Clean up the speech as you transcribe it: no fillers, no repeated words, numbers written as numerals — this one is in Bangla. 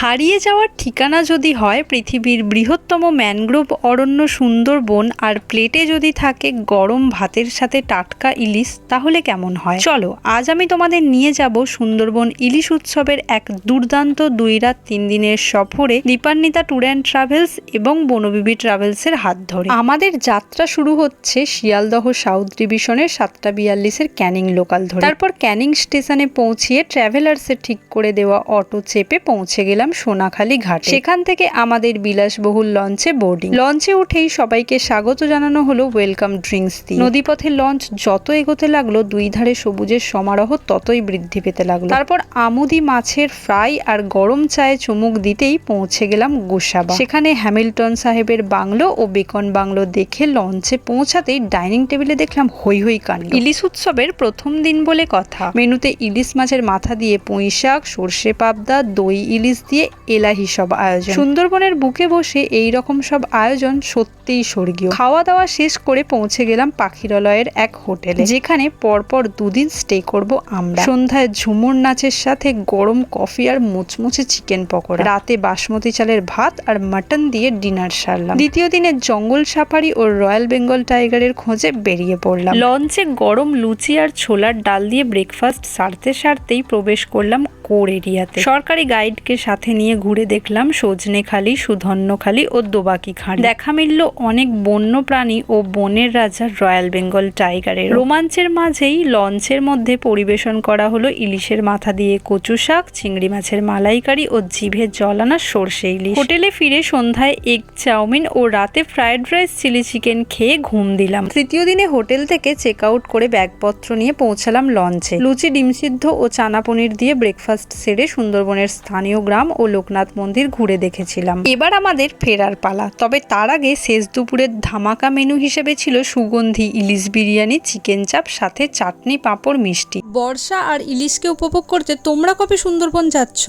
হারিয়ে যাওয়ার ঠিকানা যদি হয় পৃথিবীর বৃহত্তম ম্যানগ্রোভ অরণ্য সুন্দরবন আর প্লেটে যদি থাকে গরম ভাতের সাথে টাটকা ইলিশ, তাহলে কেমন হয়? চলো আজ আমি তোমাদের নিয়ে যাব সুন্দরবন ইলিশ উৎসবের এক দুর্দান্ত 2 রাত 3 দিনের সফরে দীপান্বিতা ট্যুর অ্যান্ড ট্রাভেলস এবং বনবিবি ট্রাভেলসের হাত ধরে। আমাদের যাত্রা শুরু হচ্ছে শিয়ালদহ সাউথ ডিভিশনের 7:42 ক্যানিং লোকাল ধরে। তারপর ক্যানিং স্টেশনে পৌঁছিয়ে ট্রাভেলার্সের ঠিক করে দেওয়া অটো চেপে পৌঁছে গেলাম সোনাখালী ঘাটে। সেখান থেকে আমাদের বিলাসবহুল লঞ্চে বোর্ডিং। লঞ্চে উঠেই সবাইকে স্বাগত জানানো হলো ওয়েলকাম ড্রিঙ্কস দিয়ে। নদীপথে লঞ্চ যত এগোতে লাগলো দুই ধারে সবুজের সমারোহ ততই বৃদ্ধি পেতে লাগলো। তারপর আমুদি মাছের ফ্রাই আর গরম চায়ে চুমুক দিতেই পৌঁছে গেলাম গোসাবা। সেখানে হ্যামিল্টন সাহেবের বাংলো ও বেকন বাংলো দেখে লঞ্চে পৌঁছাতেই ডাইনিং টেবিলে দেখলাম হই হই কাণ্ড। ইলিশ উৎসবের প্রথম দিন বলে কথা। মেনুতে ইলিশ মাছের মাথা দিয়ে পুঁই শাক, সর্ষে পাবদা, দই ইলিশ দিয়ে এলাহি সব আয়োজন। সুন্দরবনের বুকে বসে এই রকম সব আয়োজন সত্যিই স্বর্গীয়। খাওয়া দাওয়া শেষ করে পৌঁছে গেলাম পাখিরালয়ের এক হোটেলে, যেখানে পরপর 2 দিন স্টে করব আমরা। সন্ধ্যায় ঝুমুর নাচের সাথে গরম কফি আর মুচমুচে চিকেন পকোড়া। রাতে বাসমতি চালের ভাত আর মাটন দিয়ে ডিনার সারলাম। দ্বিতীয় দিনে জঙ্গল সাফারি ও রয়্যাল বেঙ্গল টাইগারের খোঁজে বেরিয়ে পড়লাম। লঞ্চে গরম লুচি আর ছোলার ডাল দিয়ে ব্রেকফাস্ট সারতেই প্রবেশ করলাম কোর এরিয়াতে। সরকারি গাইডকে সাথে নিয়ে ঘুরে দেখলাম সজনেখালি, সুধন্যখালি ও দোবাকি খাঁড়ি। দেখা মিলল অনেক বন্য প্রাণী ও বনের রাজা রয়্যাল বেঙ্গল টাইগারের। রোমাঞ্চের মাঝেই লঞ্চের মধ্যে পরিবেশন করা হলো ইলিশের মাথা দিয়ে কচু শাক, চিংড়ি মাছের মালাইকারি ও জিভে জল আনা সর্ষে ইলিশ। হোটেলে ফিরে সন্ধ্যায় এগ চাউমিন ও রাতে ফ্রাইড রাইস, চিলি চিকেন খেয়ে ঘুম দিলাম। তৃতীয় দিনে হোটেল থেকে চেক আউট করে ব্যাগপত্র নিয়ে পৌঁছালাম লঞ্চে। লুচি, ডিম সিদ্ধ ও চানা পনির দিয়ে ব্রেকফাস্ট সেরে সুন্দরবনের স্থানীয় গ্রাম ও লোকনাথ মন্দির ঘুরে দেখেছিলাম। এবার আমাদের ফেরার পালা। তবে তার আগে শেষ দুপুরের ধামাকা মেনু হিসেবে ছিল সুগন্ধি ইলিশ বিরিয়ানি, চিকেন চাপ, সাথে চাটনি, পাঁপড়, মিষ্টি। বর্ষা আর ইলিশকে উপভোগ করতে তোমরা কবে সুন্দরবন যাচ্ছ?